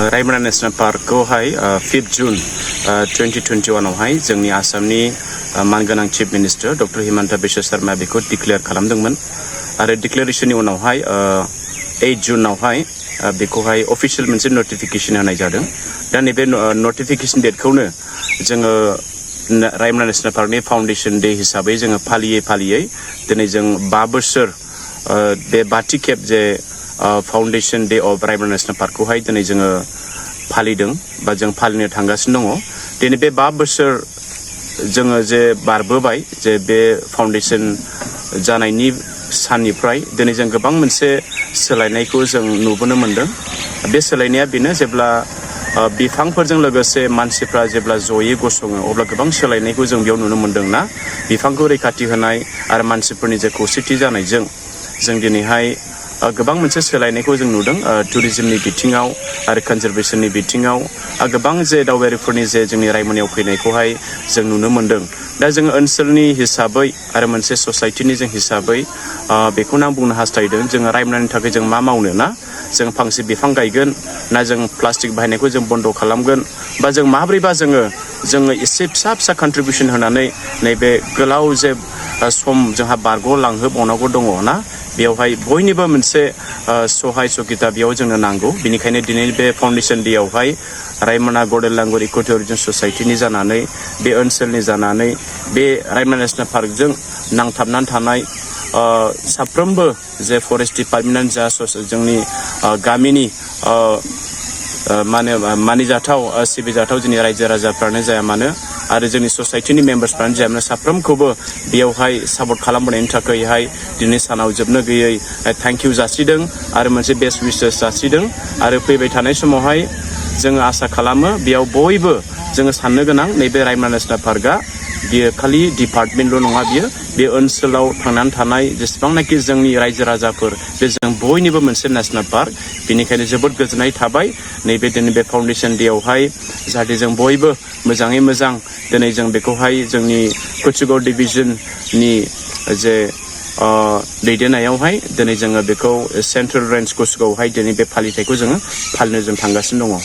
रायमना national park को 5 जून 2021 आवहाय जोंनि आसामनि मानगोनां chief minister doctor Himanta Biswa Sarma बेखौ डिक्लेयार खालामदोंमोन आरो डिक्लेरेशननि उनावहाय 8 जून आवहाय बेखौहाय अफिशियल मोनसे नोटिफिकेशन होनाय जादों। दा नैबे नोटिफिकेशन डेटखौनो जोङो रायमना नेशनल पार्कनि फाउंडेशन डे हिसाबै जोङो फालियै दिनै जों 5 बोसोर बे बाथि खेब जे foundation day of Raimona national park को दिनै जोङो फालिदों बा जों फालिनो थांगासिनो दङ। दिनै बे 5 बोसोर जोङो जे बारबोबाय जे बे फाउंडेशन जानायनि साननिफ्राय दिनै जों गोबां मोनसे सोलायनायखौ जों नुबोनो मोनदों। बे सोलायनाया बेनो जेब्ला बिफांफोरजों लोगोसे मानसिफ्रा जेब्ला जयै गसङो अब्ला गोबां सोलायनायखौ जों बेयाव नुनो मोनदों ना। बिफांखौ रैखाथि होनाय आरो मानसिफोरनि जे खौसेथि जानायजों जों दिनैहाय गोबां मोनसे सोलायनायखौ जों नुदों। टुरिज्मनि बिथिङाव आरो कनजारभेशननि बिथिङाव गोबां जे दावबायारिफोरनि जे जोंनि रायमनायाव फैनायखौहाय जों नुनो मोनदों। दा जों ओनसोलनि हिसाबै आरो मोनसे ससाइटिनि जों हिसाबै बेखौनो आं बुंनो हास्थायदों जोङो रायमनानि थाखाय जों मा मावनो ना। जों फांसे बिफां गायगोन ना जों प्लास्टिक बाहायनायखौ जों बन्द खालामगोन बा जों माब्रैबा जोङो एसे फिसा कन्ट्रिबिउसन होनानै नैबे गोलाव जे सम जोंहा बारग'लांहोबावनांगौ दङ ना। बेयावहाय बयनिबो मोनसे सहाय सगिता बेयाव जोंनो नांगौ। बेनिखायनो दिनै बे फाउंडेशन डेआवहाय रायमना गल्डेन लांगुर इको टुरिज्म ससाइटिनि जानानै बे ओनसोलनि जानानै बे रायमना नेशनल पार्कजों नांथाबनानै थानाय साफ्रोमबो जे फरेस्ट डिपार्टमेन्ट जा जोंनि गामिनि मानिजाथाव सिबिजाथाव जोंनि रायजो राजाफ्रानो जाया मानो आरो जोंनि ससाइटिनि मेम्बार्सफ्रानो जाया मानो साफ्रोमखौबो बेयावहाय सापर्ट खालामबोनायनि थाखायहाय दिनै सानाव जोबनो गैयै थैंक इउ जासिदों आरो मोनसे बेस्ट विशेस जासिदों। आरो फैबाय थानाय समावहाय जोङो आसा खालामो बेयाव बयबो जोङो साननो गोनां नैबे रायमना नेशनल पार्कआ बियो खालि डिपार्टमेन्टल' नङा, बियो बे ओनसोलाव थांनानै थानाय जेसेबांनाखि जोंनि रायजो राजाफोर बे जों बयनिबो मोनसे नेशनल पार्क। बेनिखायनो जोबोद गोजोननाय थाबाय नैबे दिनै बे फाउंडेशन डेआवहाय जाहाथे जों बयबो मोजाङै मोजां दिनै जों बेखौहाय जोंनि कुचुगाव डिभिजननि जे दैदेननायावहाय दिनै जोङो बेखौ सेन्ट्रेल रेन्ज कुचुगावहाय दिनै बे फालिथायखौ जोङो फालिनो जों थांगासिनो दङ।